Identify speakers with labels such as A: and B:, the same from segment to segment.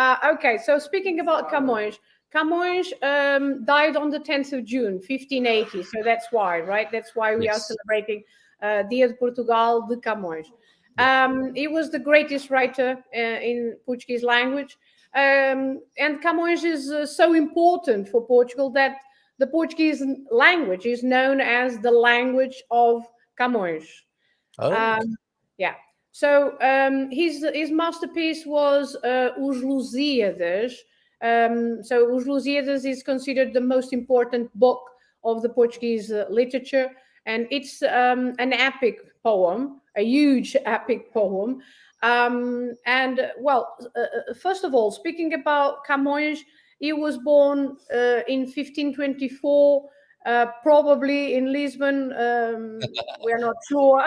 A: Okay, so speaking about Camões, Camões died on the 10th of June, 1580. So that's why, right? That's why we are celebrating Dia de Portugal de Camões. He was the greatest writer in Portuguese language. And Camões is so important for Portugal that the Portuguese language is known as the language of Camões. Yeah. So his masterpiece was Os Lusíadas. So Os Lusíadas is considered the most important book of the Portuguese literature, and it's an epic poem, a huge epic poem. First of all, speaking about Camões, he was born in 1524. Probably in Lisbon, we're not sure,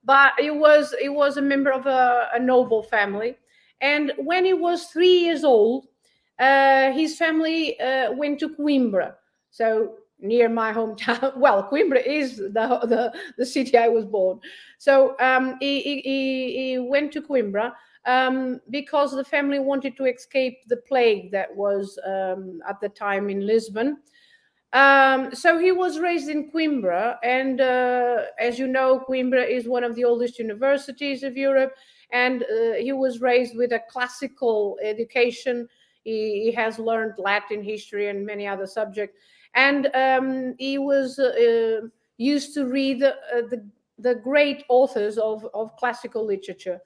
A: but he was a member of a noble family. And when he was 3 years old, his family went to Coimbra, so near my hometown. Well, Coimbra is the city I was born. So he went to Coimbra because the family wanted to escape the plague that was at the time in Lisbon. So he was raised in Coimbra, and as you know, Coimbra is one of the oldest universities of Europe, and he was raised with a classical education. He has learned Latin, history, and many other subjects, and he was used to read the great authors of classical literature.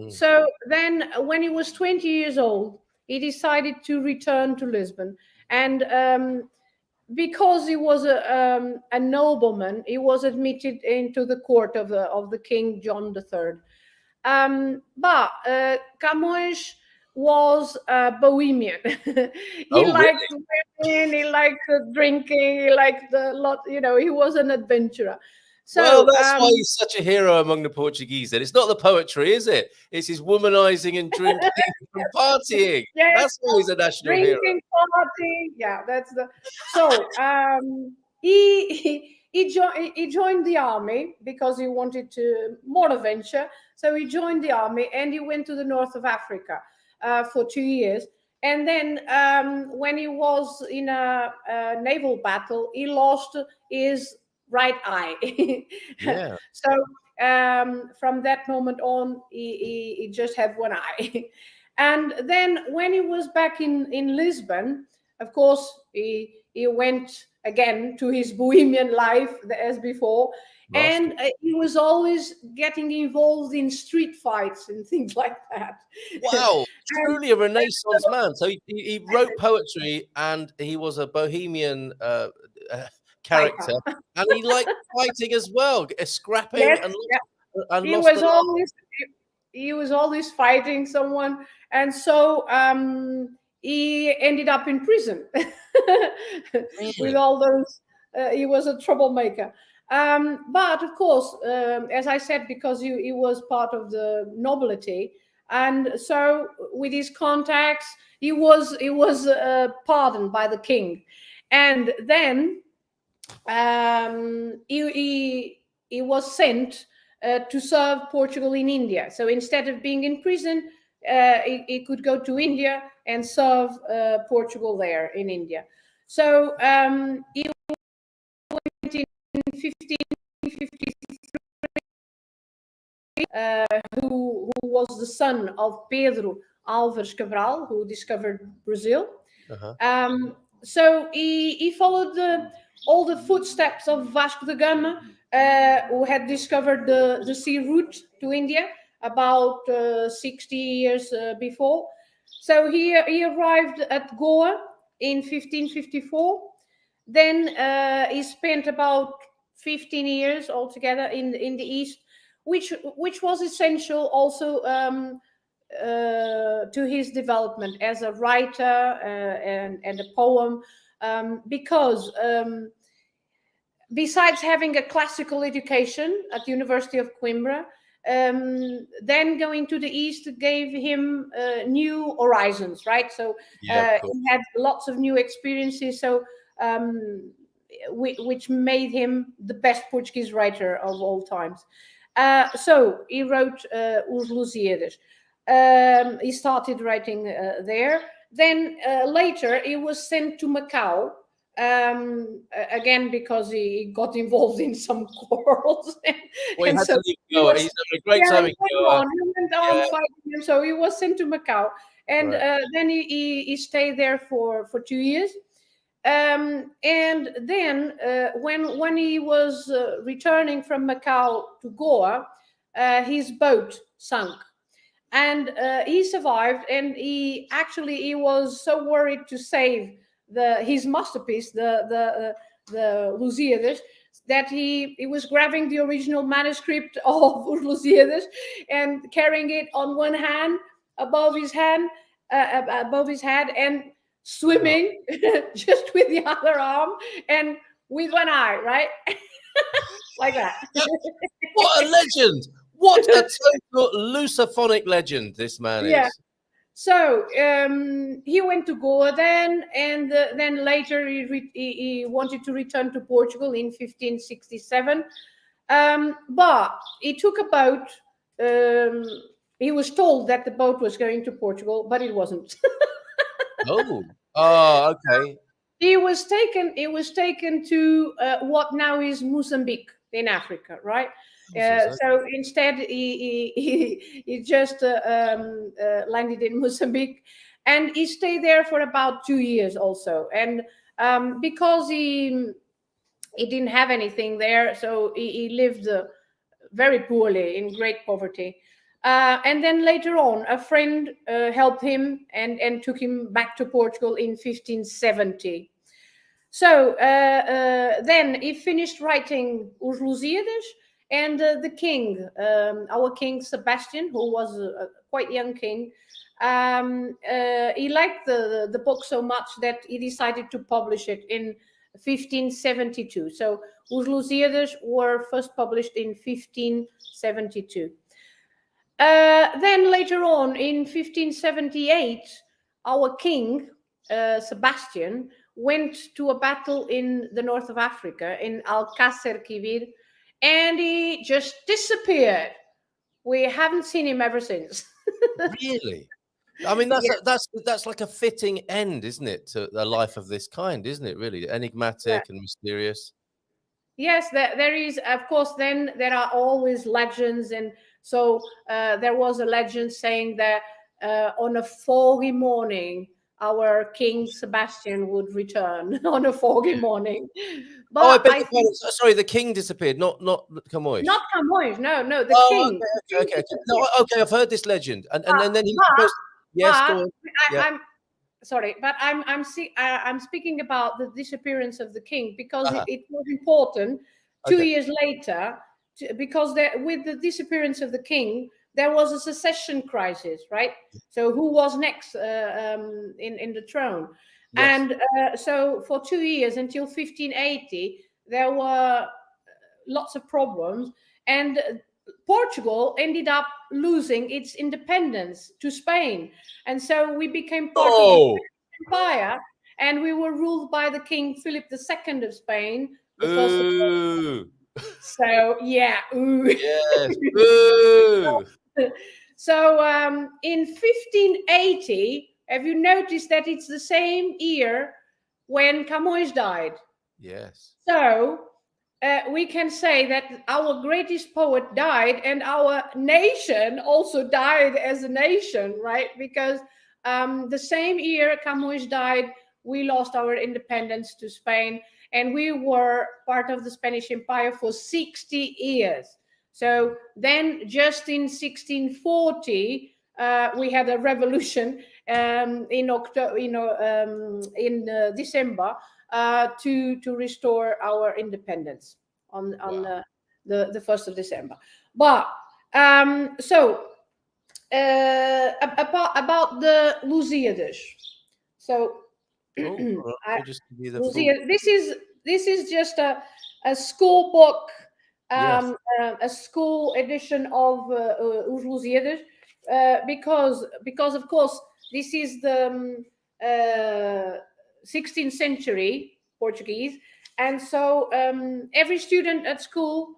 A: So then, when he was 20 years old, he decided to return to Lisbon, and because he was a nobleman, he was admitted into the court of the King John III. But Camões was a bohemian. He liked women, he liked drinking, he liked a lot. He was an adventurer. So
B: that's why he's such a hero among the Portuguese. Then it's not the poetry, is it? It's his womanizing and drinking and partying.
A: Yes,
B: that's why he's a national hero.
A: Drinking, partying, yeah, that's the. So he joined the army because he wanted more adventure. So he joined the army and he went to the north of Africa for 2 years. And then when he was in a naval battle, he lost his right eye.
B: Yeah.
A: So from that moment on, he just had one eye. And then when he was back in Lisbon, of course, he went again to his bohemian life as before. And he was always getting involved in street fights and things like that.
B: Wow, truly a Renaissance man. So he wrote poetry and he was a bohemian character, and he liked fighting as well, scrapping.
A: Yes,
B: and
A: he was always fighting someone, and so he ended up in prison with all those. He was a troublemaker. But of course, as I said, because he was part of the nobility, and so with his contacts, he was pardoned by the king, and then he was sent to serve Portugal in India. So instead of being in prison, he could go to India and serve Portugal there in India. So he went in 1553, who was the son of Pedro Álvares Cabral, who discovered Brazil. So he followed all the footsteps of Vasco da Gama, who had discovered the sea route to India about 60 years before. So he arrived at Goa in 1554. Then he spent about 15 years altogether in the East, which was essential also to his development as a writer and a poem, because besides having a classical education at the University of Coimbra, then going to the East gave him new horizons, right? So he had lots of new experiences, so which made him the best Portuguese writer of all times. So he wrote Os Lusíadas. He started writing there. Then later he was sent to Macau, again because he got involved in some quarrels,
B: Well, he
A: and
B: had
A: so
B: to leave
A: he
B: Goa.
A: was,
B: He's having a great
A: yeah,
B: time
A: he
B: in
A: went
B: Goa.
A: on,
B: Yeah,
A: fighting, and so he was sent to Macau, and
B: right.
A: then he stayed there for 2 years. And then when he was returning from Macau to Goa, his boat sunk, and he survived. And he was so worried to save his masterpiece, the Lusíadas, that he was grabbing the original manuscript of Lusíadas and carrying it on one hand above his hand, above his head, and swimming just with the other arm and with one eye, right? Like that.
B: What a legend! What a total Lusophonic legend this man
A: Yeah.
B: is.
A: So he went to Goa then, and then later he wanted to return to Portugal in 1567. But he took a boat. He was told that the boat was going to Portugal, but it wasn't.
B: Oh, okay.
A: He was taken to what now is Mozambique in Africa, right?
B: Jesus,
A: So instead, he just landed in Mozambique, and he stayed there for about 2 years also. And because he didn't have anything there, so he lived very poorly, in great poverty. And then later on, a friend helped him and took him back to Portugal in 1570. So then he finished writing Os Lusíadas, and the king, our king Sebastian, who was a quite young king, he liked the book so much that he decided to publish it in 1572. So Os Lusíadas were first published in 1572. Then later on, in 1578, our king, Sebastian, went to a battle in the north of Africa, in Alcácer Quibir, and he just disappeared. We haven't seen him ever since.
B: really? I mean,
A: Yeah.
B: that's like a fitting end, isn't it, to a life of this kind, isn't it? Really
A: Yeah.
B: enigmatic and mysterious.
A: Yes, there is, of course. Then there are always legends, and so there was a legend saying that on a foggy morning, our King Sebastian would return on a foggy morning.
B: Oh, I
A: But
B: beg
A: I
B: your
A: think
B: pardon. Sorry, the king disappeared, not Camões.
A: not Camões, no, the
B: Oh,
A: king. The
B: okay,
A: king
B: okay, okay.
A: disappeared.
B: No, okay, I've heard this legend, and then he's
A: But
B: supposed. Yes,
A: but
B: go on. Yeah.
A: I'm sorry, but I'm speaking about the disappearance of the king, because
B: Uh-huh.
A: it was important two
B: Okay.
A: years later, because with the disappearance of the king, there was a succession crisis, right? So who was next in the throne?
B: Yes.
A: And so for 2 years, until 1580, there were lots of problems, and Portugal ended up losing its independence to Spain, and so we became part of the
B: Oh.
A: empire, and we were ruled by the King Philip II of Spain, the first of.
B: Ooh.
A: So yeah, ooh.
B: Yes. Ooh.
A: So in 1580, have you noticed that it's the same year when Camões died?
B: Yes.
A: So we can say that our greatest poet died, and our nation also died as a nation, right? Because the same year Camões died, we lost our independence to Spain, and we were part of the Spanish Empire for 60 years. So then, just in 1640, we had a revolution in October, in December, to restore our independence on
B: Wow.
A: the 1st of December. But so about the Lusíadas. So
B: Oh, all right. Let me just give you the full.
A: Lusíadas, this is just a school book,
B: Yes.
A: a school edition of Os Lusíadas, because of course this is the 16th century Portuguese, and so every student at school,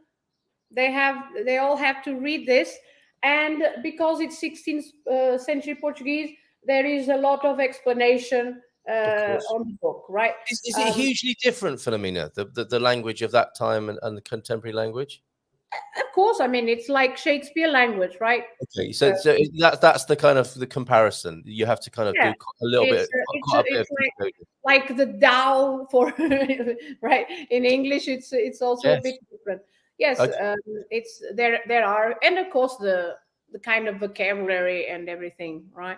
A: they all have to read this, And because it's 16th century Portuguese, there is a lot of explanation on the book, right?
B: Is it hugely different, Filomena, the language of that time and the contemporary language?
A: Of course, I mean, it's like Shakespeare language, right?
B: Okay, so that's the kind of the comparison. You have to kind of do a little bit, quite a bit of
A: like the Tao for right in English. It's also a bit different. Yes,
B: okay.
A: It's there are, and of course the kind of vocabulary and everything, right?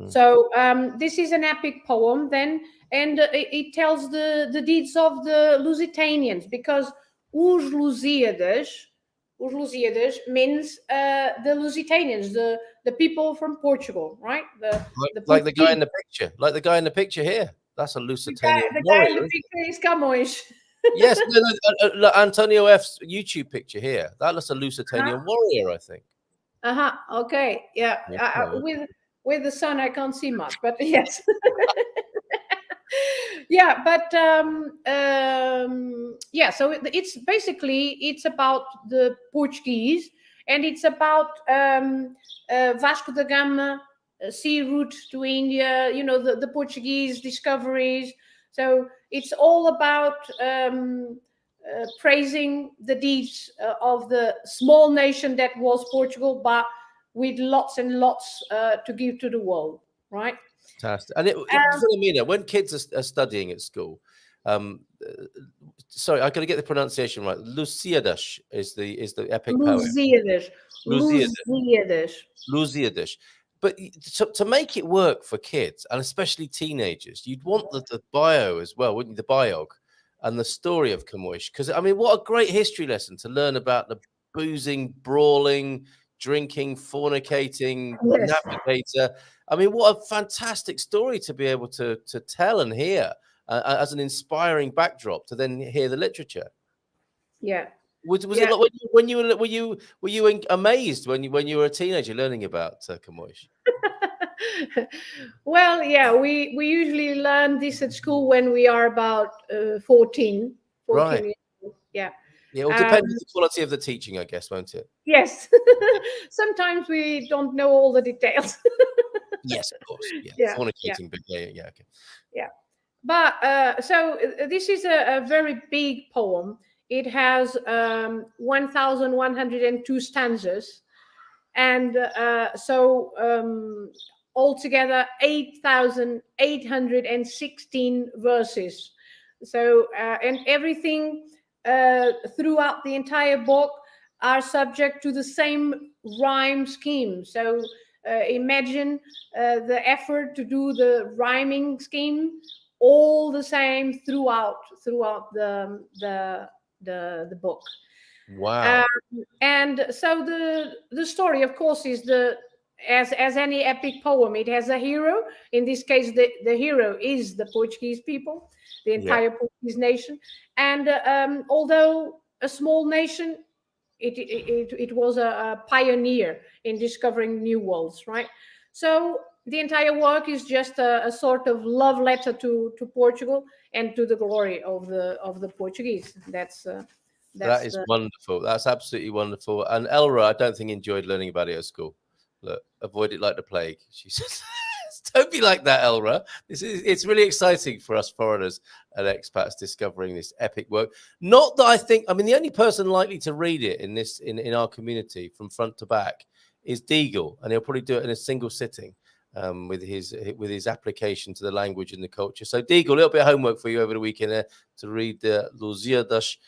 A: So this is an epic poem then, and it tells the deeds of the Lusitanians, because os Lusíadas means the Lusitanians, the people from Portugal, right?
B: Like the guy in the picture, like the guy in the picture here. That's a Lusitanian warrior.
A: The guy in the picture is Camões.
B: Yes, Antonio F's YouTube picture here. That looks a Lusitanian warrior, I think.
A: Okay. Yeah. With the sun, I can't see much, but yes. Yeah, but yeah. So it's basically it's about the Portuguese, and it's about Vasco da Gama sea route to India. You know, the Portuguese discoveries. So it's all about praising the deeds of the small nation that was Portugal, but with lots and lots to give to the world, right?
B: Fantastic. And Filomena, when kids are studying at school, sorry, I got to get the pronunciation right. Lusíadas is the epic poem. Lusíadas. But to make it work for kids, and especially teenagers, you'd want the bio as well, wouldn't you? The biog and the story of Camões. Because, I mean, what a great history lesson to learn about the boozing, brawling, drinking, fornicating, navigator. I mean, what a fantastic story to be able to tell and hear as an inspiring backdrop to then hear the literature.
A: Yeah.
B: Was it like when you were amazed when you were a teenager learning about Camões?
A: Well, yeah, we usually learn this at school when we are about 14
B: right.
A: years old. Yeah.
B: Yeah, it will depend on the quality of the teaching, I guess, won't it?
A: Yes. Sometimes we don't know all the details.
B: Yes, of course. Yeah. Fornicating, but okay.
A: Yeah. But so this is a very big poem. It has 1,102 stanzas, and so altogether 8,816 verses. So and everything throughout the entire book are subject to the same rhyme scheme. So imagine the effort to do the rhyming scheme all the same throughout the book.
B: Wow.
A: And so the story, of course, is as any epic poem, it has a hero. In this case, the hero is the Portuguese people, the entire Portuguese nation. And although a small nation, it was a pioneer in discovering new worlds, right? So the entire work is just a sort of love letter to Portugal and to the glory of the Portuguese. That
B: is wonderful. That's absolutely wonderful. And Elra, I don't think enjoyed learning about it at school. Look, avoid it like the plague. She says, don't be like that, Elra. It's really exciting for us foreigners and expats discovering this epic work. Not that I mean, the only person likely to read it in our community from front to back is Deagle, and he'll probably do it in a single sitting. With his application to the language and the culture. So Deagle, a little bit of homework for you over the weekend there to read the Lusíadas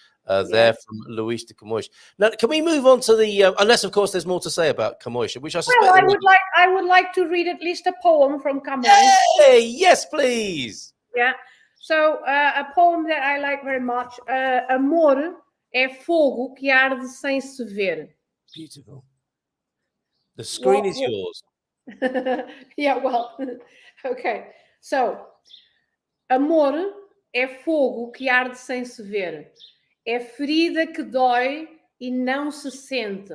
B: there from Luís de Camões. Now, can we move on to the unless of course there's more to say about Camões, which I suspect.
A: Well, I would like to read at least a poem from Camões.
B: Hey, yes, please.
A: Yeah. So a poem that I like very much. Amor é fogo que arde sem se ver.
B: Beautiful. The screen is yours.
A: Yeah, well, okay. So, amor é fogo que arde sem se ver. É ferida que dói e não se sente.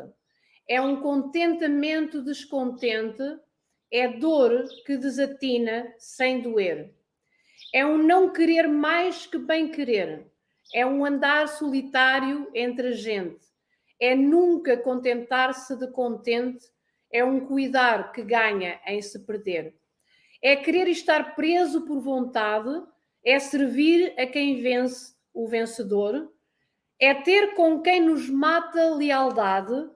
A: É contentamento descontente. É dor que desatina sem doer. É não querer mais que bem querer. É andar solitário entre a gente. é nunca contentar-se de contente, é um cuidar que ganha em se perder. É querer estar preso por vontade, é servir a quem vence, o vencedor, é ter com quem nos mata lealdade,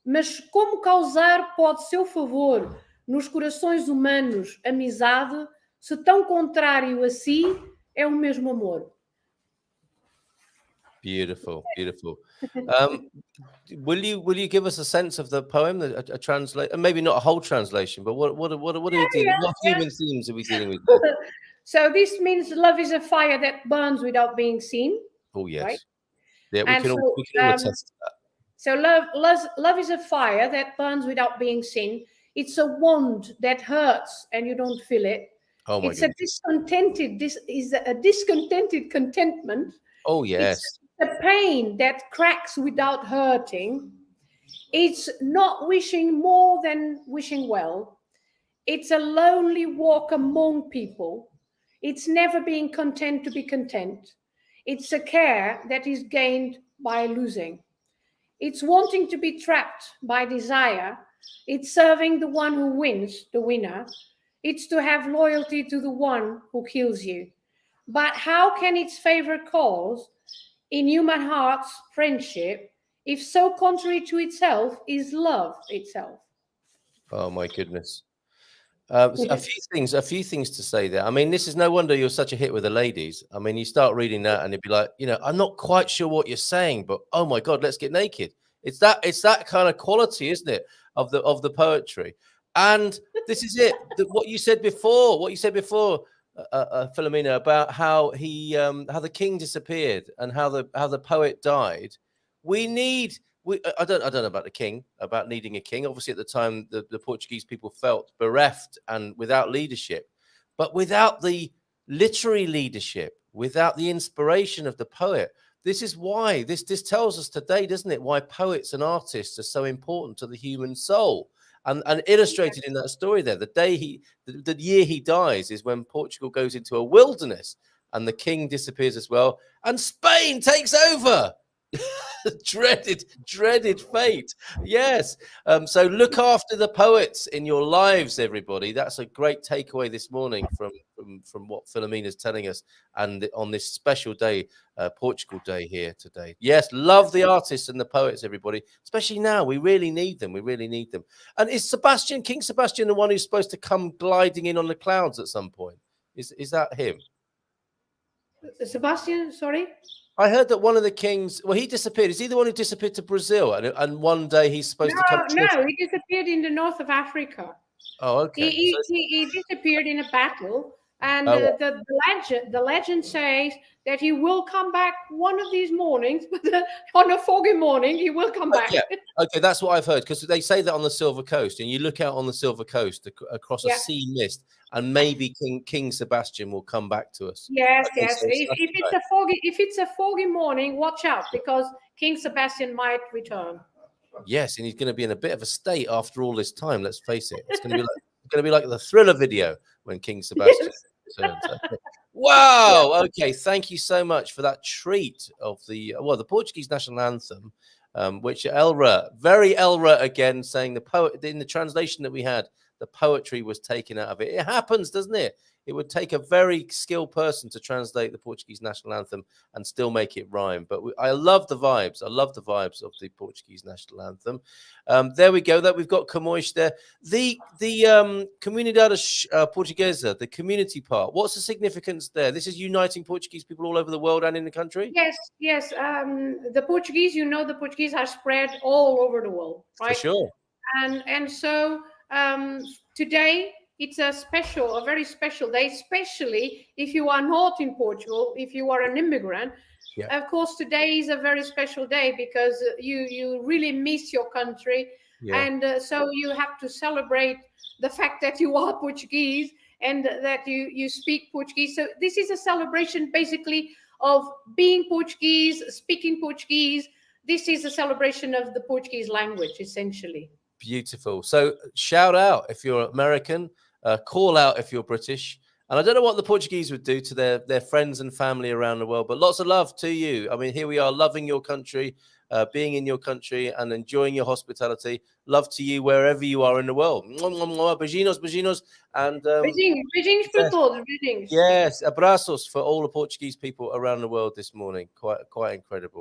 A: mas como causar pode seu favor nos corações humanos amizade, se tão contrário a si é o mesmo amor.
B: Beautiful, beautiful. Will you give us a sense of the poem, a translation, maybe not a whole translation, but what are we dealing? What human themes are we dealing with?
A: So this means love is a fire that burns without being seen.
B: Oh yes,
A: right?
B: Yeah, we can all attest to that.
A: So love is a fire that burns without being seen. It's a wound that hurts and you don't feel it.
B: Oh my
A: It's
B: goodness.
A: this is a discontented contentment.
B: Oh yes.
A: It's a pain that cracks without hurting. It's not wishing more than wishing well. It's a lonely walk among people. It's never being content to be content. It's a care that is gained by losing. It's wanting to be trapped by desire. It's serving the one who wins, the winner. It's to have loyalty to the one who kills you. But how can its favor cause in human hearts friendship if so contrary to itself is love itself?
B: Oh my goodness. A few things to say there. I mean, this is no wonder you're such a hit with the ladies. I mean, you start reading that and it'd be like, I'm not quite sure what you're saying, but oh my God, let's get naked. It's that kind of quality, isn't it, of the poetry? And this is it. What you said before, Filomena, about how the king disappeared and how the poet died. I don't know about the king, about needing a king. Obviously, at the time, the Portuguese people felt bereft and without leadership. But without the literary leadership, without the inspiration of the poet, this is why this tells us today, doesn't it, why poets and artists are so important to the human soul. And illustrated in that story there, the year he dies is when Portugal goes into a wilderness and the king disappears as well, and Spain takes over. dreaded fate. Yes. So look after the poets in your lives, everybody. That's a great takeaway this morning from what Filomena is telling us, and on this special day, Portugal Day here today. Yes, love the artists and the poets, everybody. Especially now, we really need them. And is King Sebastian, the one who's supposed to come gliding in on the clouds at some point? Is that him?
A: Sebastian, sorry.
B: I heard that one of the kings, he disappeared. Is he the one who disappeared to Brazil? And one day he's supposed to come.
A: No, he disappeared in the north of Africa.
B: Oh, okay.
A: He disappeared in a battle. And the legend says that he will come back one of these mornings, but on a foggy morning, he will come back.
B: Yeah. Okay, that's what I've heard, because they say that on the Silver Coast, and you look out on the Silver Coast across a sea mist, and maybe King Sebastian will come back to us.
A: Yes, okay, yes. So if it's a foggy morning, watch out, because King Sebastian might return.
B: Yes, and he's going to be in a bit of a state after all this time. Let's face it; it's going to be like the Thriller video when King Sebastian returns. Okay. Wow. Okay. Thank you so much for that treat of the Portuguese national anthem, which very Elra again, saying the poet in the translation that we had, the poetry was taken out of it. It happens, doesn't it? It would take a very skilled person to translate the Portuguese national anthem and still make it rhyme. But I love the vibes. I love the vibes of the Portuguese national anthem. There we go. That we've got Camões there. The Comunidades Portuguesas, the community part. What's the significance there? This is uniting Portuguese people all over the world and in the country.
A: Yes. The Portuguese, the Portuguese are spread all over the world, right?
B: For sure.
A: And so today, it's a very special day, especially if you are not in Portugal, if you are an immigrant. Yeah. Of course, today is a very special day because you really miss your country. Yeah. And so you have to celebrate the fact that you are Portuguese and that you speak Portuguese. So this is a celebration basically of being Portuguese, speaking Portuguese. This is a celebration of the Portuguese language, essentially.
B: Beautiful. So shout out if you're American. Call out if you're British. And I don't know what the Portuguese would do to their friends and family around the world, but lots of love to you. I mean, here we are loving your country, being in your country and enjoying your hospitality. Love to you wherever you are in the world. Beijinhos, beijinhos. And
A: beijinhos para todos, beijinhos.
B: yes, abraços for all the Portuguese people around the world this morning. Quite incredible.